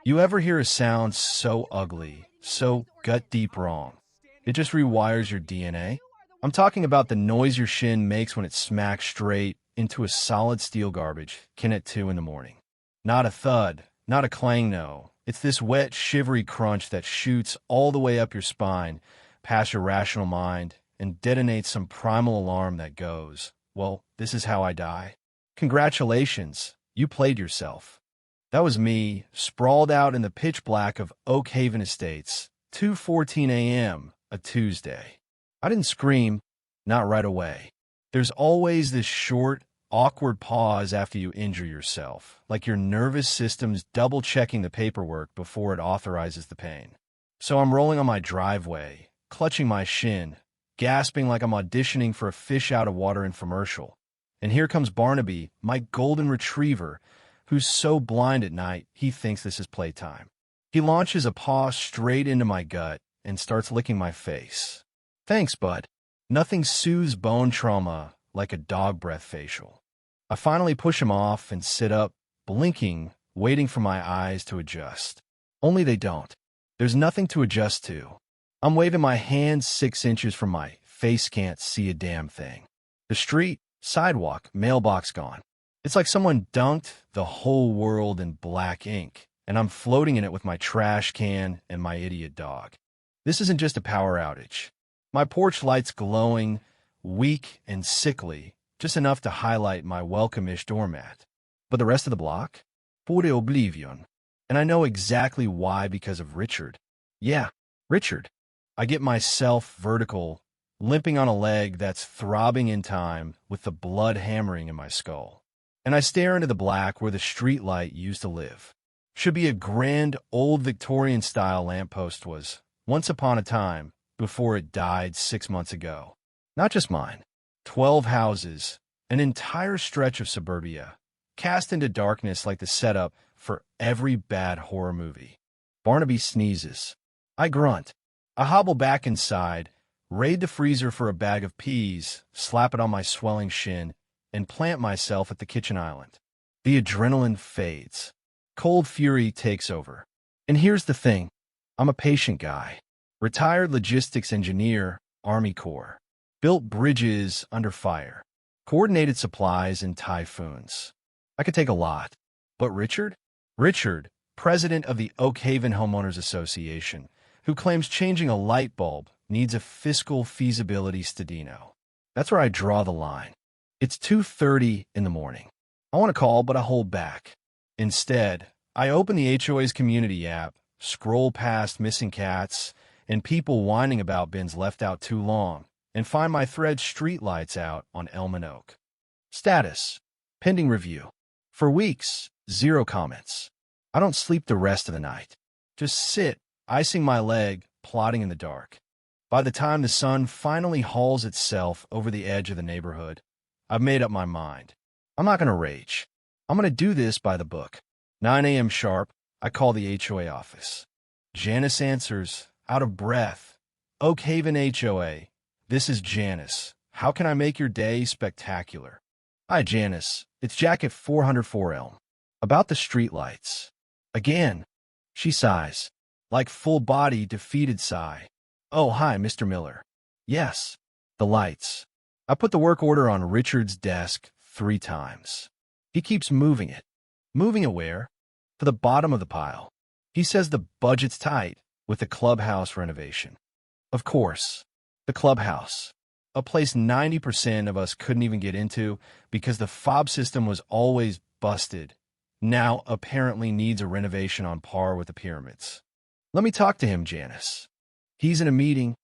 You ever hear a sound so ugly, so gut-deep wrong? It just rewires your DNA? I'm talking about the noise your shin makes when it smacks straight into a solid steel garbage can at 2 in the morning. Not a thud, not a clang, no. It's this wet, shivery crunch that shoots all the way up your spine, past your rational mind, and detonates some primal alarm that goes, well, this is how I die. Congratulations, you played yourself. That was me, sprawled out in the pitch black of Oak Haven Estates, 2:14 a.m., a Tuesday. I didn't scream, not right away. There's always this short, awkward pause after you injure yourself, like your nervous system's double-checking the paperwork before it authorizes the pain. So I'm rolling on my driveway, clutching my shin, gasping like I'm auditioning for a fish-out-of-water infomercial. And here comes Barnaby, my golden retriever, who's so blind at night he thinks this is playtime. He launches a paw straight into my gut and starts licking my face. Thanks, bud. Nothing soothes bone trauma like a dog breath facial. I finally push him off and sit up, blinking, waiting for my eyes to adjust. Only they don't. There's nothing to adjust to. I'm waving my hands 6 inches from my face, can't see a damn thing. The street, sidewalk, mailbox gone. It's like someone dunked the whole world in black ink, and I'm floating in it with my trash can and my idiot dog. This isn't just a power outage. My porch light's glowing, weak and sickly, just enough to highlight my welcome-ish doormat. But the rest of the block? Pure oblivion. And I know exactly why, because of Richard. Yeah, Richard. I get myself vertical, limping on a leg that's throbbing in time with the blood hammering in my skull. And I stare into the black where the streetlight used to live. Should be a grand old Victorian-style lamppost was, once upon a time, before it died 6 months ago. Not just mine. 12 houses, an entire stretch of suburbia, cast into darkness like the setup for every bad horror movie. Barnaby sneezes. I grunt. I hobble back inside, raid the freezer for a bag of peas, slap it on my swelling shin, and plant myself at the kitchen island. The adrenaline fades. Cold fury takes over. And here's the thing. I'm a patient guy. Retired logistics engineer, Army Corps. Built bridges under fire. Coordinated supplies in typhoons. I could take a lot. But Richard? Richard, president of the Oak Haven Homeowners Association, who claims changing a light bulb needs a fiscal feasibility stadino. That's where I draw the line. It's 2:30 in the morning. I want to call, but I hold back. Instead, I open the HOA's community app, scroll past missing cats and people whining about bins left out too long, and find my thread Streetlights out on Elm and Oak. Status: pending review. For weeks, 0 comments. I don't sleep the rest of the night. Just sit, icing my leg, plodding in the dark. By the time the sun finally hauls itself over the edge of the neighborhood, I've made up my mind. I'm not going to rage. I'm going to do this by the book. 9 a.m. sharp, I call the HOA office. Janice answers, out of breath. Oak Haven HOA. This is Janice. How can I make your day spectacular? Hi, Janice. It's Jack at 404 Elm. About the streetlights. Again. She sighs. Like full-body, defeated sigh. Oh, hi, Mr. Miller. Yes. The lights. I put the work order on Richard's desk 3 times. He keeps moving it. Moving it where? To the bottom of the pile. He says the budget's tight with the clubhouse renovation. Of course. The clubhouse. A place 90% of us couldn't even get into because the fob system was always busted. Now apparently needs a renovation on par with the pyramids. Let me talk to him, Janice. He's in a meeting.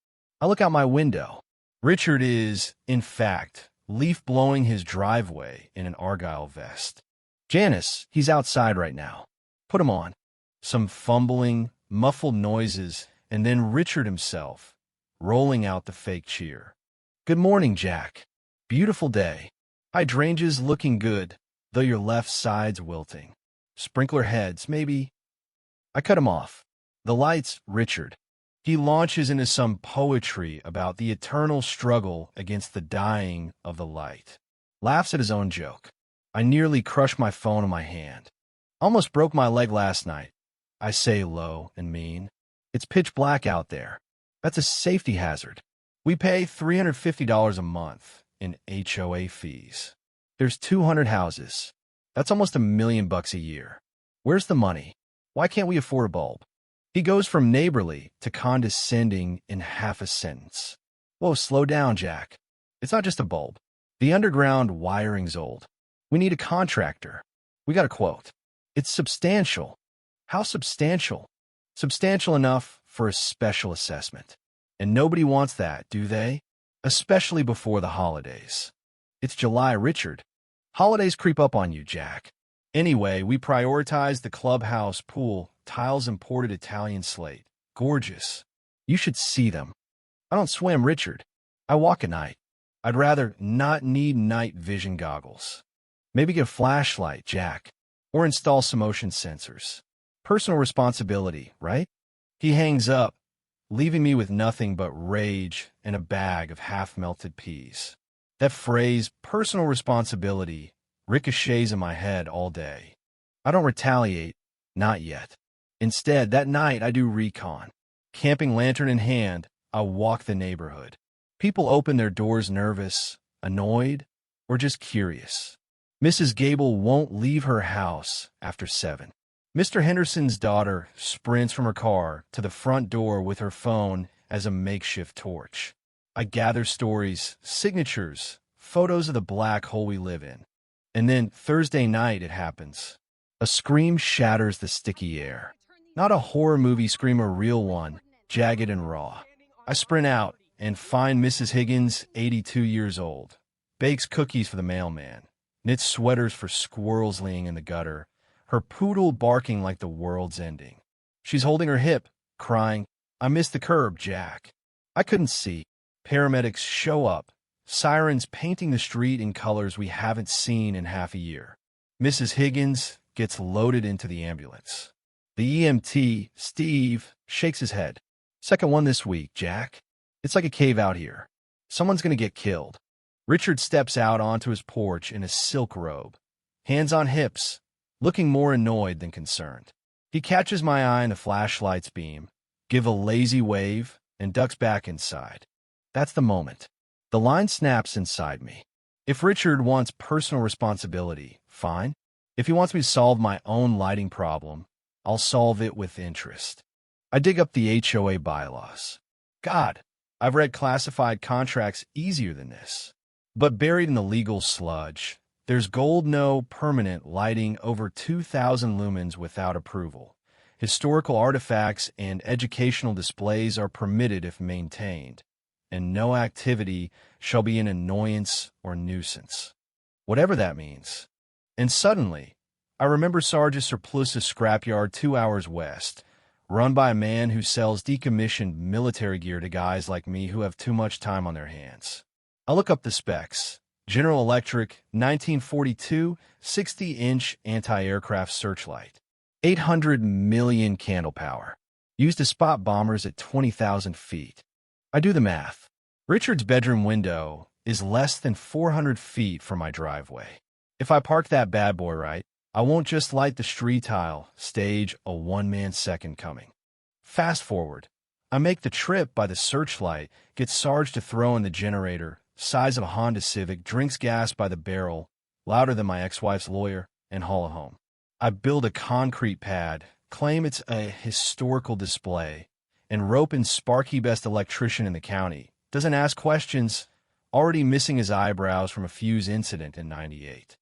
I look out my window. Richard is, in fact, leaf-blowing his driveway in an Argyle vest. Janice, he's outside right now. Put him on. Some fumbling, muffled noises, and then Richard himself, rolling out the fake cheer. Good morning, Jack. Beautiful day. Hydrangeas looking good, though your left side's wilting. Sprinkler heads, maybe. I cut him off. The lights, Richard. He launches into some poetry about the eternal struggle against the dying of the light. Laughs at his own joke. I nearly crushed my phone in my hand. Almost broke my leg last night. I say low and mean. It's pitch black out there. That's a safety hazard. We pay $350 a month in HOA fees. There's 200 houses. That's almost $1 million a year. Where's the money? Why can't we afford a bulb? He goes from neighborly to condescending in half a sentence. Whoa, slow down, Jack. It's not just a bulb. The underground wiring's old. We need a contractor. We got a quote. It's substantial. How substantial? Substantial enough for a special assessment. And nobody wants that, do they? Especially before the holidays. It's July, Richard. Holidays creep up on you, Jack. Anyway, we prioritize the clubhouse pool, tiles imported Italian slate. Gorgeous. You should see them. I don't swim, Richard. I walk at night. I'd rather not need night vision goggles. Maybe get a flashlight, Jack. Or install some motion sensors. Personal responsibility, right? He hangs up, leaving me with nothing but rage and a bag of half-melted peas. That phrase, personal responsibility, ricochets in my head all day. I don't retaliate, not yet. Instead, that night I do recon. Camping lantern in hand, I walk the neighborhood. People open their doors nervous, annoyed, or just curious. Mrs. Gable won't leave her house after 7. Mr. Henderson's daughter sprints from her car to the front door with her phone as a makeshift torch. I gather stories, signatures, photos of the black hole we live in. And then Thursday night it happens. A scream shatters the sticky air. Not a horror movie scream, a real one, jagged and raw. I sprint out and find Mrs. Higgins, 82 years old. Bakes cookies for the mailman. Knits sweaters for squirrels laying in the gutter. Her poodle barking like the world's ending. She's holding her hip, crying, "I missed the curb, Jack." I couldn't see. Paramedics show up. Sirens painting the street in colors we haven't seen in half a year. Mrs. Higgins gets loaded into the ambulance. The EMT, Steve, shakes his head. "Second one this week, Jack. It's like a cave out here. Someone's going to get killed." Richard steps out onto his porch in a silk robe, hands on hips, looking more annoyed than concerned. He catches my eye in the flashlight's beam, give a lazy wave, and ducks back inside. That's the moment. The line snaps inside me. If Richard wants personal responsibility, fine. If he wants me to solve my own lighting problem, I'll solve it with interest. I dig up the HOA bylaws. God, I've read classified contracts easier than this. But buried in the legal sludge, there's gold no permanent lighting over 2,000 lumens without approval. Historical artifacts and educational displays are permitted if maintained, and no activity shall be an annoyance or nuisance, whatever that means. And suddenly, I remember Sarge's Surplus's scrapyard 2 hours west, run by a man who sells decommissioned military gear to guys like me who have too much time on their hands. I look up the specs. General Electric, 1942, 60-inch anti-aircraft searchlight. 800 million candle power. Used to spot bombers at 20,000 feet. I do the math. Richard's bedroom window is less than 400 feet from my driveway. If I park that bad boy right, I won't just light the street tile, stage a one-man second coming. Fast forward. I make the trip by the searchlight, get Sarge to throw in the generator, size of a Honda Civic, drinks gas by the barrel, louder than my ex-wife's lawyer, and haul it home. I build a concrete pad, claim it's a historical display, and rope in Sparky, best electrician in the county. Doesn't ask questions, already missing his eyebrows from a fuse incident in '98.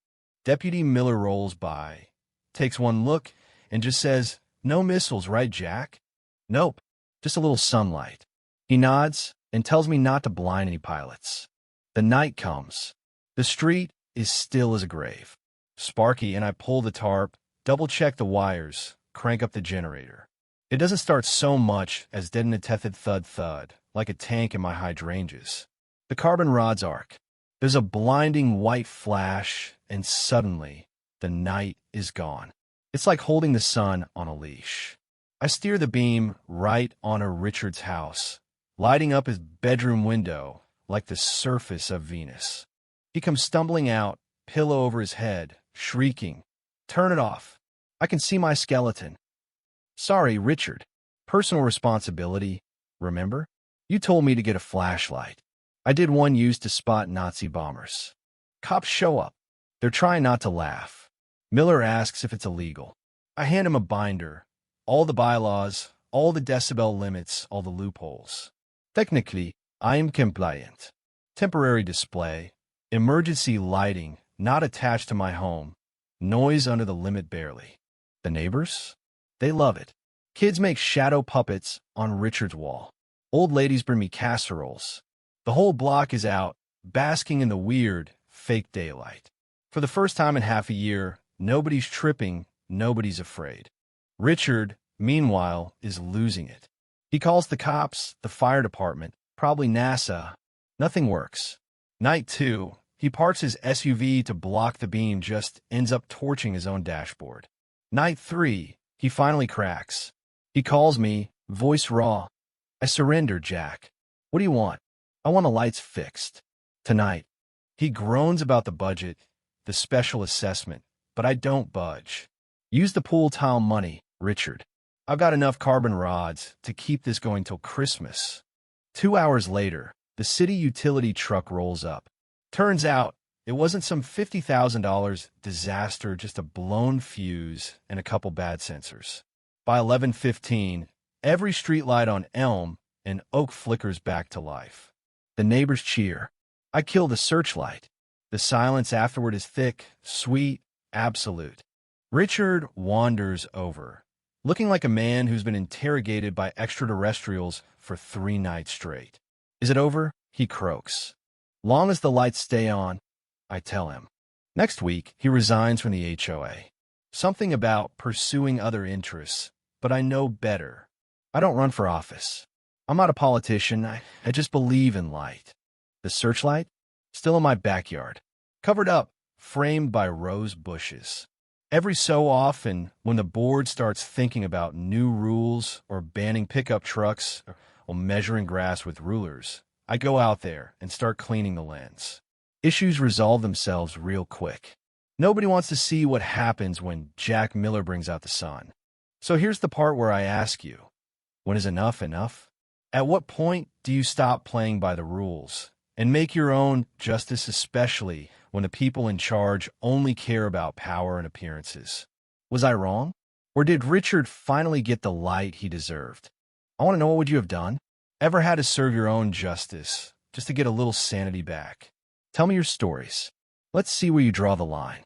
Deputy Miller rolls by, takes one look, and just says, "No missiles, right, Jack?" "Nope, just a little sunlight." He nods and tells me not to blind any pilots. The night comes. The street is still as a grave. Sparky and I pull the tarp, double-check the wires, crank up the generator. It doesn't start so much as deaden a tepid thud-thud, like a tank in my hydrangeas. The carbon rods arc. There's a blinding white flash, and suddenly, the night is gone. It's like holding the sun on a leash. I steer the beam right onto Richard's house, lighting up his bedroom window like the surface of Venus. He comes stumbling out, pillow over his head, shrieking, "Turn it off. I can see my skeleton." Sorry, Richard. Personal responsibility, remember? You told me to get a flashlight. I did one used to spot Nazi bombers. Cops show up. They're trying not to laugh. Miller asks if it's illegal. I hand him a binder. All the bylaws, all the decibel limits, all the loopholes. Technically, I am compliant. Temporary display, emergency lighting, not attached to my home, noise under the limit barely. The neighbors? They love it. Kids make shadow puppets on Richard's wall. Old ladies bring me casseroles. The whole block is out, basking in the weird, fake daylight. For the first time in half a year, nobody's tripping, nobody's afraid. Richard, meanwhile, is losing it. He calls the cops, the fire department, probably NASA. Nothing works. Night 2, he parks his SUV to block the beam, just ends up torching his own dashboard. Night 3, he finally cracks. He calls me, voice raw. I surrender, Jack. What do you want? I want the lights fixed. Tonight. He groans about the budget, the special assessment, but I don't budge. Use the pool tile money, Richard. I've got enough carbon rods to keep this going till Christmas. 2 hours later, the city utility truck rolls up. Turns out, it wasn't some $50,000 disaster, just a blown fuse and a couple bad sensors. By 11:15, every streetlight on Elm and Oak flickers back to life. The neighbors cheer. I kill the searchlight. The silence afterward is thick, sweet, absolute. Richard wanders over, looking like a man who's been interrogated by extraterrestrials for 3 nights straight. Is it over? He croaks. Long as the lights stay on, I tell him. Next week, he resigns from the HOA. Something about pursuing other interests, but I know better. I don't run for office. I'm not a politician. I just believe in light. The searchlight? Still in my backyard. Covered up, framed by rose bushes. Every so often, when the board starts thinking about new rules or banning pickup trucks or measuring grass with rulers, I go out there and start cleaning the lens. Issues resolve themselves real quick. Nobody wants to see what happens when Jack Miller brings out the sun. So here's the part where I ask you, when is enough enough? At what point do you stop playing by the rules and make your own justice, especially when the people in charge only care about power and appearances? Was I wrong? Or did Richard finally get the light he deserved? I want to know, what would you have done? Ever had to serve your own justice just to get a little sanity back? Tell me your stories. Let's see where you draw the line.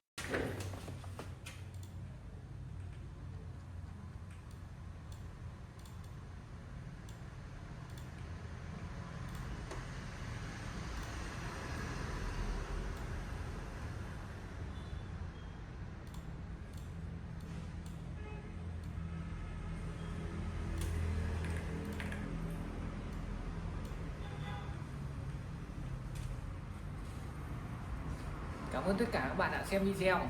Cảm ơn tất cả các bạn đã xem video.